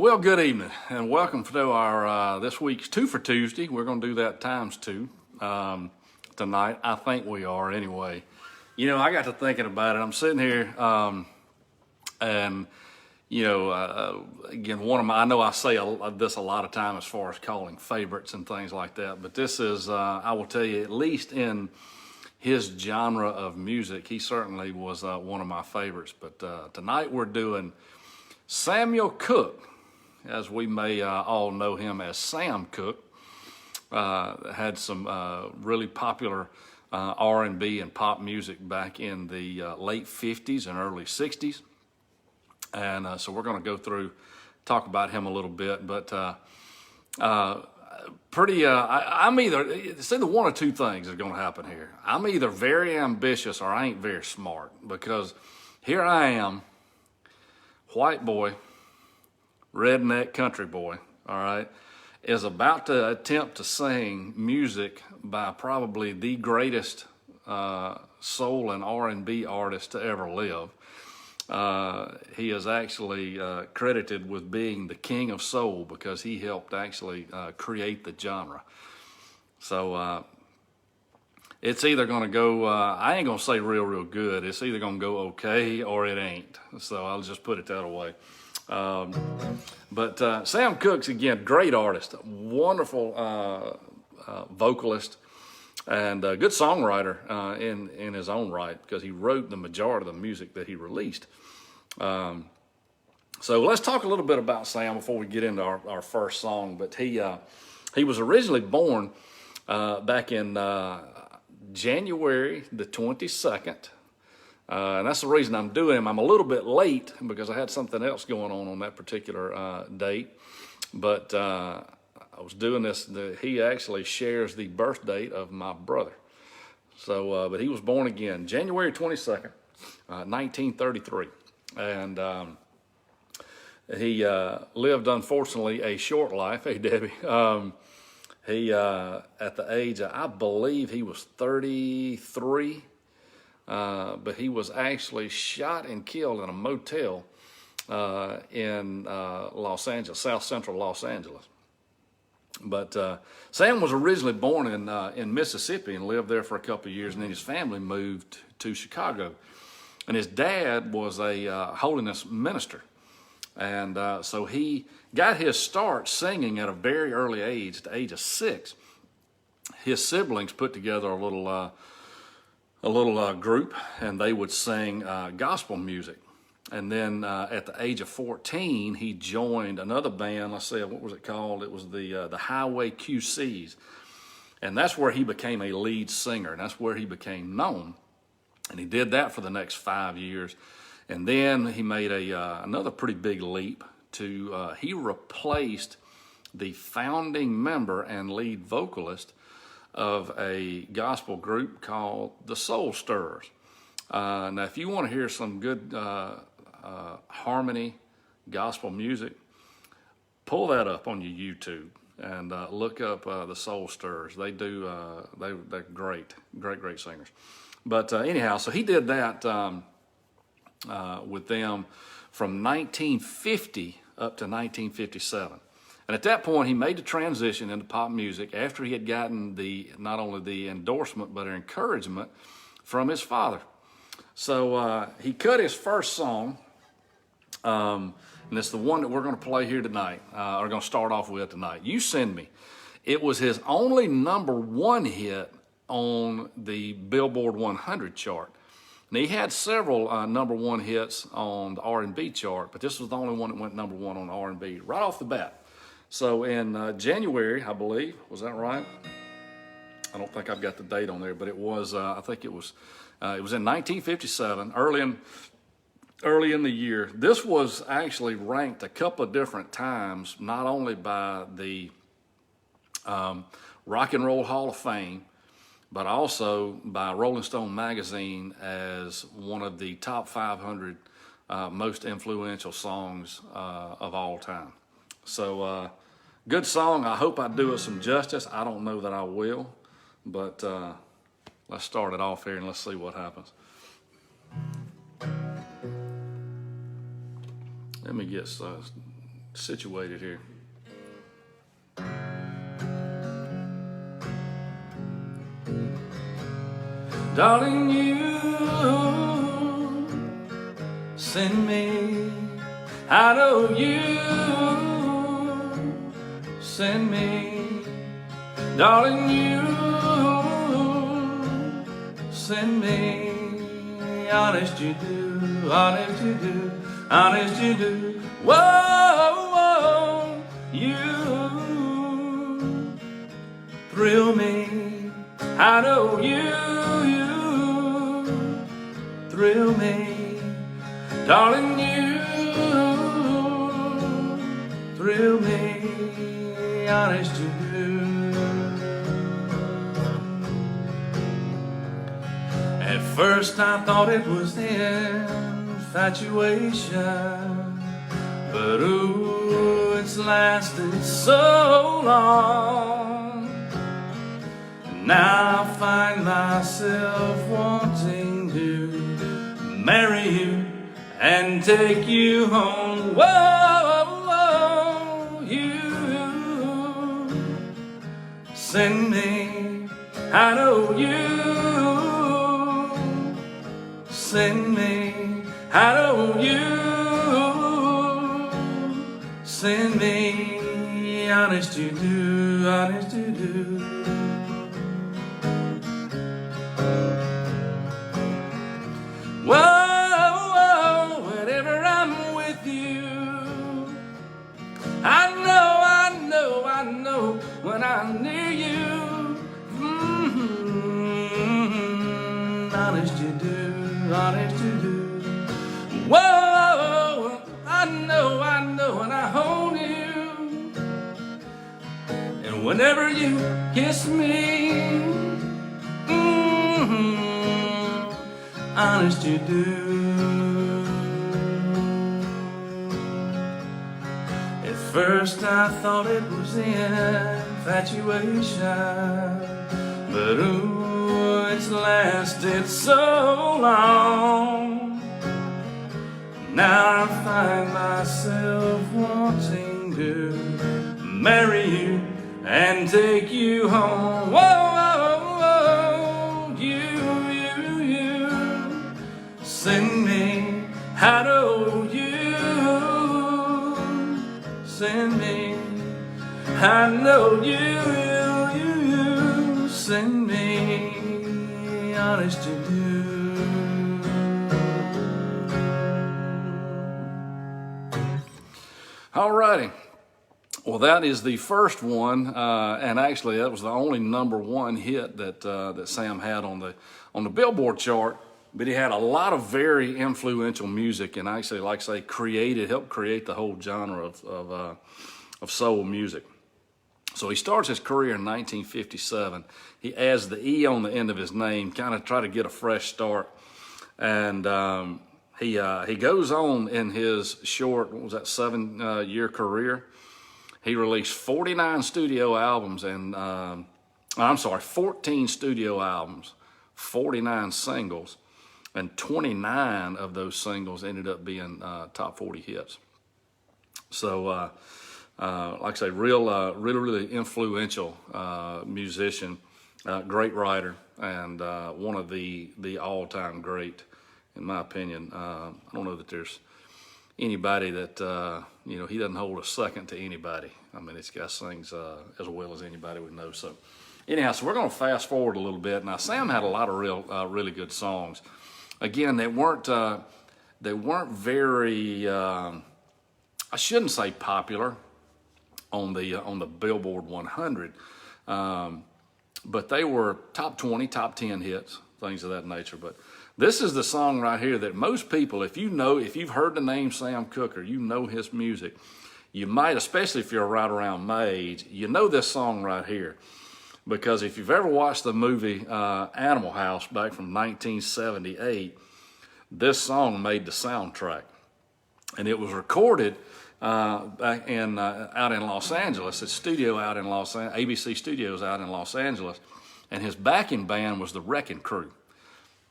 Well, good evening and welcome to our this week's Two for Tuesday. We're going to do that times two tonight. I think we are anyway. You know, I got to thinking about it. I'm sitting here and, again, I know I say this a lot of time as far as calling favorites and things like that, but this is, I will tell you, at least in his genre of music, he certainly was one of my favorites. But tonight we're doing Samuel Cooke, as we may all know him as Sam Cooke. Had some really popular R&B and pop music back in the late 50s and early 60s. And so we're going to go through, talk about him a little bit. But I'm either, it's either one or two things are going to happen here. I'm either very ambitious or I ain't very smart, because here I am, white boy, redneck country boy, all right, is about to attempt to sing music by probably the greatest soul and R&B artist to ever live. He is actually credited with being the king of soul because he helped actually create the genre. So it's either going to go, I ain't going to say real good. It's either going to go okay or it ain't. So I'll just put it that way. But Sam Cooke's, again, great artist, wonderful vocalist, and a good songwriter in his own right, because he wrote the majority of the music that he released. So let's talk a little bit about Sam before we get into our first song. But he was originally born back in January the 22nd. And that's the reason I'm doing him. I'm a little bit late because I had something else going on that particular date. But I was doing this. He actually shares the birth date of my brother. So, but he was born again January 22nd, 1933. And he lived, unfortunately, a short life. Hey, Debbie. He, at the age of, I believe he was 33. But he was actually shot and killed in a motel in Los Angeles, South Central Los Angeles. But Sam was originally born in Mississippi and lived there for a couple of years, and then his family moved to Chicago. And his dad was a holiness minister, and so he got his start singing at a very early age, the age of 6. His siblings put together a little group, and they would sing gospel music. And then at the age of 14, he joined another band. Let's see, what was it called? It was the Highway QCs. And that's where he became a lead singer, and that's where he became known. And he did that for the next 5 years. And then he made another pretty big leap to, he replaced the founding member and lead vocalist of a gospel group called the Soul Stirrers. Now, if you want to hear some good harmony gospel music, pull that up on your YouTube and look up the Soul Stirrers. They do, they're great singers. But anyhow, so he did that with them from 1950 up to 1957. And at that point, he made the transition into pop music after he had gotten not only the endorsement, but encouragement from his father. So he cut his first song, and it's the one that we're going to play here tonight, or going to start off with tonight. You Send Me. It was his only #1 hit on the Billboard 100 chart. And he had several #1 hits on the R&B chart, but this was the only one that went #1 on R&B right off the bat. So in January, I believe, was that right? I don't think I've got the date on there, but it was, I think it was in 1957, early in the year. This was actually ranked a couple of different times, not only by the Rock and Roll Hall of Fame, but also by Rolling Stone magazine as one of the top 500 most influential songs of all time. So good song. I hope I do it some justice. I don't know that I will, but let's start it off here and let's see what happens. Let me get situated here. Darling, you send me. I know you send me. Darling, you send me. Honest you do, honest you do, honest you do. Whoa, whoa, you thrill me. I know you thrill me. Darling, you thrill me. Honest you do. At first I thought it was infatuation, but ooh, it's lasted so long. Now I find myself wanting to marry you and take you home. Whoa, whoa, you send me. I know you send me. I know you send me. Honest you do, honest you do. Whoa, whoa, whenever I'm with you, I know, I know, I know when I'm near you. Honest you do, honest you do. Whoa, I know when I hold you. And whenever you kiss me, honest you do. At first I thought it was infatuation, but ooh, it's lasted so long. Now I find myself wanting to marry you and take you home. Whoa, whoa, whoa, you send me. I know you send me. I know you send me. Honest you do. Alrighty. Well, that is the first one, and actually that was the only #1 hit that Sam had on the Billboard chart. But he had a lot of very influential music, and actually, like I say, helped create the whole genre of soul music. So he starts his career in 1957. He adds the E on the end of his name, kind of try to get a fresh start. And he goes on in his short, 7-year career. He released 49 studio albums and 14 studio albums, 49 singles, and 29 of those singles ended up being top 40 hits. So, like I say, really influential musician, great writer, and one of the all-time great, in my opinion. I don't know that there's anybody that, he doesn't hold a second to anybody. I mean, this guy sings as well as anybody would know. So anyhow, so we're going to fast forward a little bit. Now, Sam had a lot of really good songs. Again, they weren't very, I shouldn't say popular on the Billboard 100, but they were top 20, top 10 hits, things of that nature. But this is the song right here that most people, if you've heard the name Sam Cooke or you know his music, you might, especially if you're right around my age, you know this song right here. Because if you've ever watched the movie Animal House back from 1978, this song made the soundtrack. And it was recorded back in out in Los Angeles. It's studio out in ABC Studios out in Los Angeles. And his backing band was the Wrecking Crew.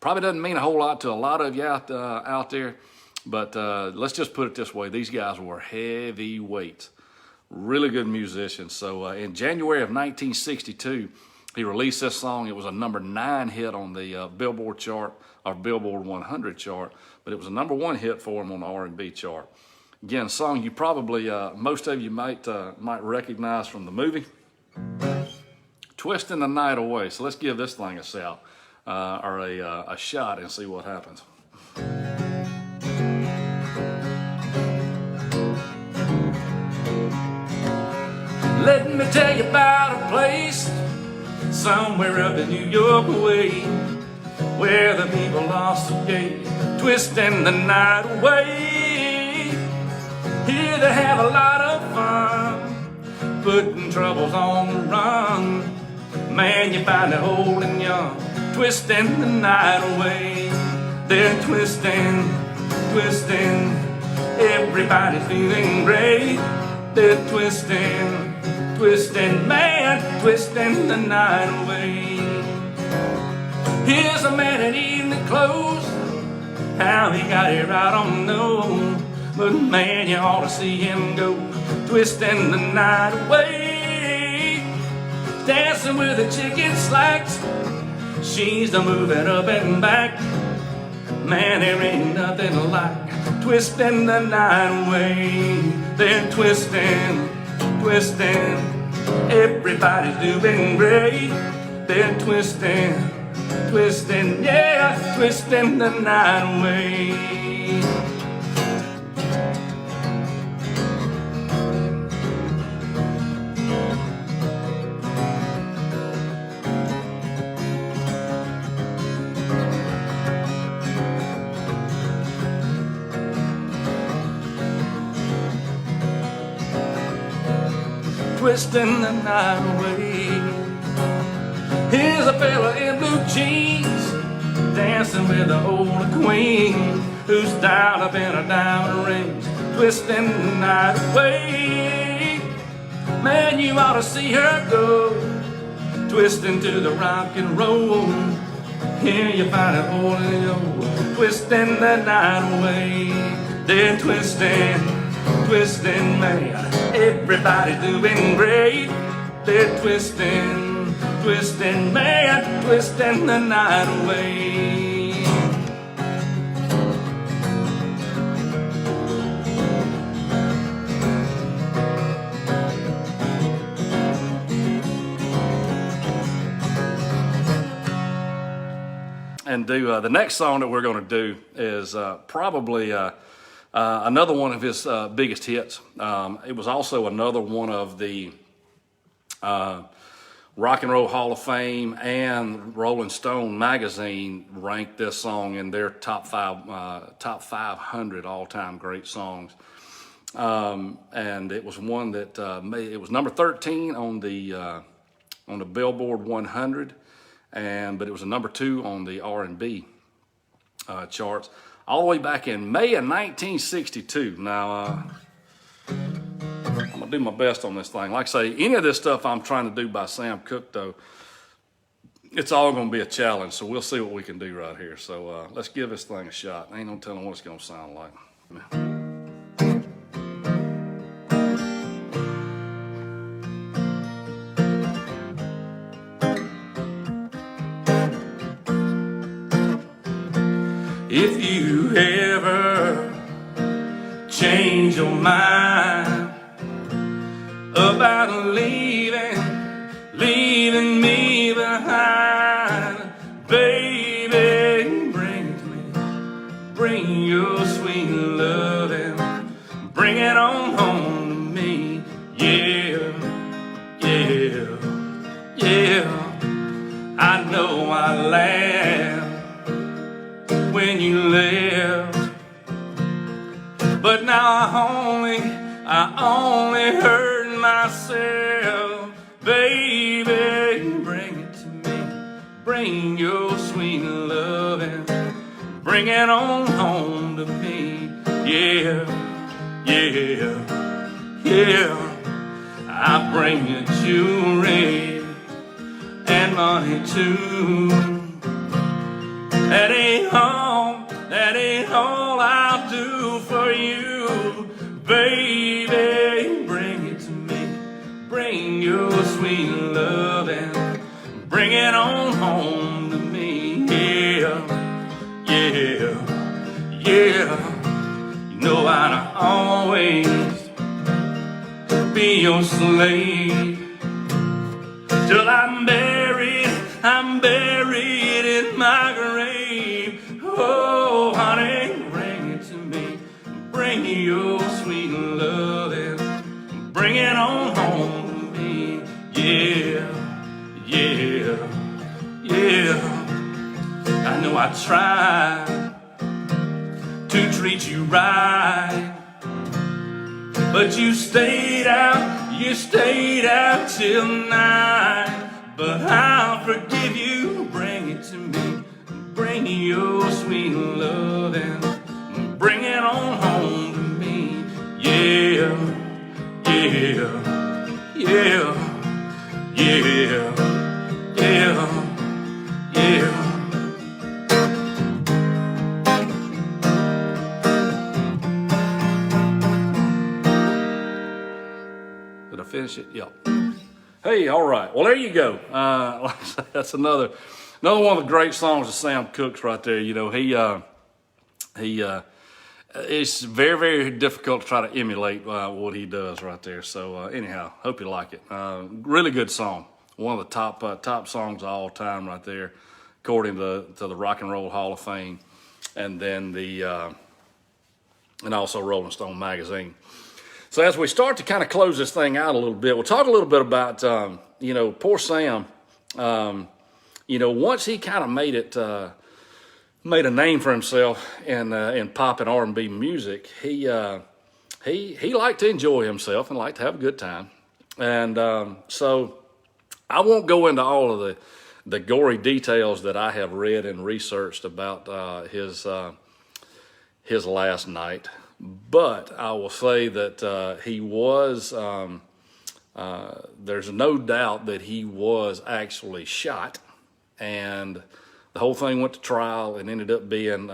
Probably doesn't mean a whole lot to a lot of you out there, But let's just put it this way. These guys were heavyweights, really good musicians. So in January of 1962, he released this song. It was a #9 hit on the Billboard chart, or Billboard 100 chart, but it was a #1 hit for him on the R&B chart. Again, a song you probably, most of you might recognize from the movie, Twistin' the Night Away. So let's give this thing a shout, or a shot, and see what happens. Let me tell you about a place somewhere up in New York way, where the people are so gay, twisting the night away. Here they have a lot of fun, putting troubles on the run. Man, you find it old and young, twisting the night away. They're twisting, twisting, everybody's feeling great. They're twisting, twisting, man, twisting the night away. Here's a man in evening clothes, how he got here I don't know, but man, you ought to see him go, twisting the night away. Dancing with a chick in slacks, she's a moving up and back. Man, there ain't nothing like twisting the night away. They're twisting, twisting, everybody's doing great. They're twisting, twisting, yeah, twisting the night away. Twisting the night away. Here's a fella in blue jeans, dancing with an old queen, who's dialed up in a diamond ring, twisting the night away. Man, you ought to see her go, twisting to the rock and roll. Here you find it old and old, twisting the night away. They're twisting, twisting, man, everybody's doing great. They're twisting, twisting, man, twisting the night away. And the next song that we're going to do is probably another one of his biggest hits. It was also another one of the Rock and Roll Hall of Fame and Rolling Stone magazine ranked this song in their top 500 all-time great songs. And it was one that it was number 13 on the Billboard 100, but it was a number 2 on the R&B charts, all the way back in May of 1962. Now, I'm going to do my best on this thing. Like I say, any of this stuff I'm trying to do by Sam Cooke, though, it's all going to be a challenge, so we'll see what we can do right here. So let's give this thing a shot. Ain't no telling what it's going to sound like. If you ever change your mind about leaving me behind, baby, bring it to me. Bring your sweet loving, bring it on home to me. Yeah, yeah, yeah. I know I laughed when you left, but now I only hurt myself. Baby, bring it to me. Bring your sweet loving, bring it on home to me. Yeah, yeah, yeah. I bring you jewelry and money too. That ain't all I'll do. Baby, bring it to me. Bring your sweet love and bring it on home to me. Yeah, yeah, yeah. You know I'll always be your slave till I'm buried in my grave. Oh, honey, bring it to me. Bring your sweet love and bring it on home to me. Yeah, yeah, yeah. I know I tried to treat you right, but you stayed out till night. But I'll forgive you, bring it to me. Bring your sweet love and bring it on home to me. Yeah, yeah, yeah, yeah, yeah, yeah. Did I finish it? Yeah. Hey, all right. Well, there you go. Like I said, that's another one of the great songs of Sam Cooke's right there. You know, it's very, very difficult to try to emulate what he does right there. So anyhow, hope you like it. Really good song. One of the top songs of all time right there, according to the Rock and Roll Hall of Fame, and then and also Rolling Stone magazine. So as we start to kind of close this thing out a little bit, we'll talk a little bit about, poor Sam. Once he kind of made a name for himself in pop and R&B music, he liked to enjoy himself and liked to have a good time. And so I won't go into all of the gory details that I have read and researched about his last night. But I will say that he was, there's no doubt that he was actually shot, and the whole thing went to trial and ended up being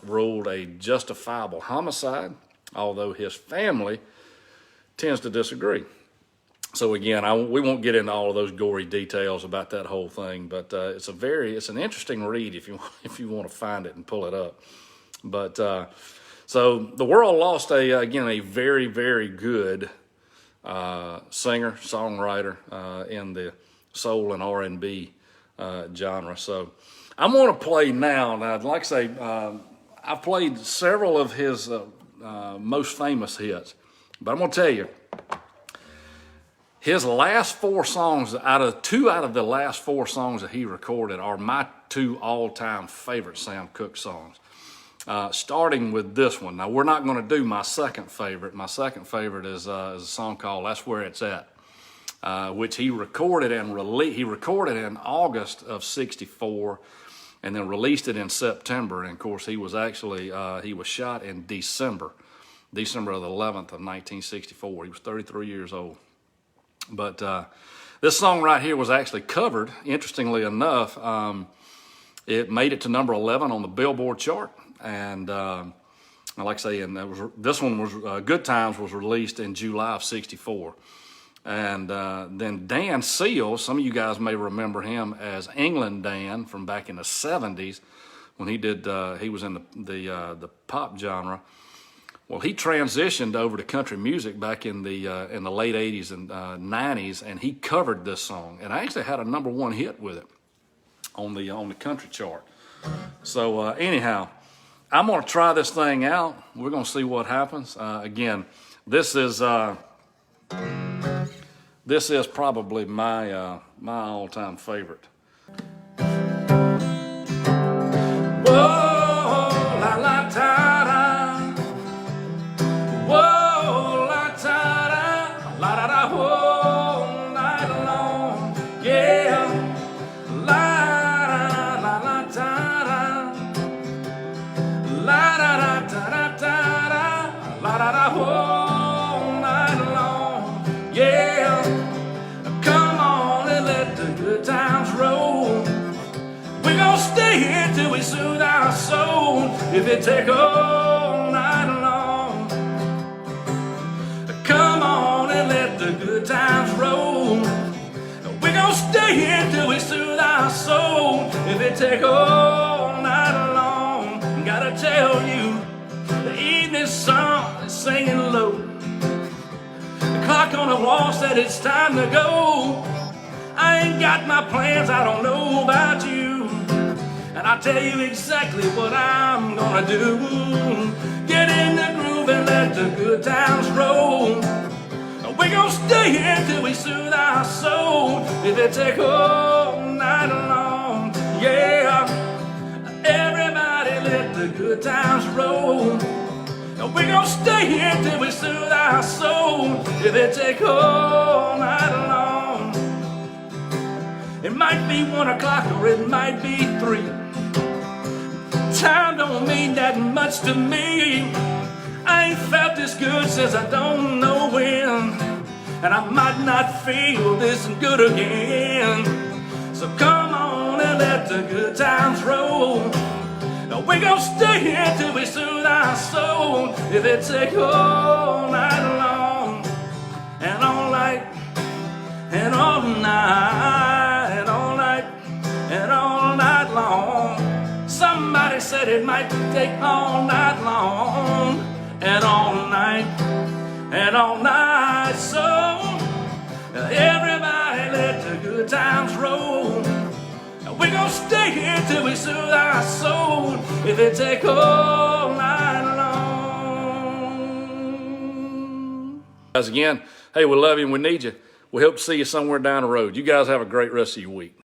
ruled a justifiable homicide, although his family tends to disagree. So again, we won't get into all of those gory details about that whole thing, but it's an interesting read if you want to find it and pull it up. But so the world lost a very, very good singer, songwriter in the soul and R&B genre. So I'm going to play now. Now, like I say, I've played several of his most famous hits, but I'm going to tell you, his last four songs, two out of the last four songs that he recorded are my two all-time favorite Sam Cooke songs. Starting with this one. Now, we're not going to do my second favorite. My second favorite is a song called "That's Where It's At," which he recorded and released. He recorded in August of '64, and then released it in September. And of course, he was shot in December of the 11th of 1964. He was 33 years old. But this song right here was actually covered. Interestingly enough, it made it to number 11 on the Billboard chart. And like I say, this one was "Good Times" was released in July of '64, and then Dan Seal, some of you guys may remember him as England Dan from back in the '70s when he was in the pop genre. Well, he transitioned over to country music back in the late '80s and '90s, and he covered this song, and I actually had a number one hit with it on the country chart. So anyhow, I'm going to try this thing out. We're going to see what happens. Again, this is probably my all-time favorite. Whoa, la la ta da. Whoa, la ta da, la da da, whole night long. Yeah, la da la la ta da. La da da da da da da, la da da, whole night long. Yeah, come on and let the good times roll. We're gonna stay here till we soothe our soul. If it take all night long, it take all night long. Gotta tell you, the evening sun is singing low. The clock on the wall said it's time to go. I ain't got my plans, I don't know about you, and I'll tell you exactly what I'm gonna do. Get in the groove and let the good times roll. We're gonna stay here till we soothe our soul. If it take all night long, yeah. Everybody let the good times roll. We're gonna stay here till we soothe our soul. If it take all night long. It might be 1 o'clock or it might be 3. Time don't mean that much to me. I ain't felt this good since I don't know when, and I might not feel this good again. So come on and let the good times roll. Now we're gonna stay here till we soothe our soul. If it take all night long, and all night, and all night, and all night, and all night long. Somebody said it might take all night long, and all night, and all night. So everybody let the good times roll. We're gonna stay here till we soothe our soul. If it take all night long. Guys, again, hey, we love you and we need you. We hope to see you somewhere down the road. You guys have a great rest of your week.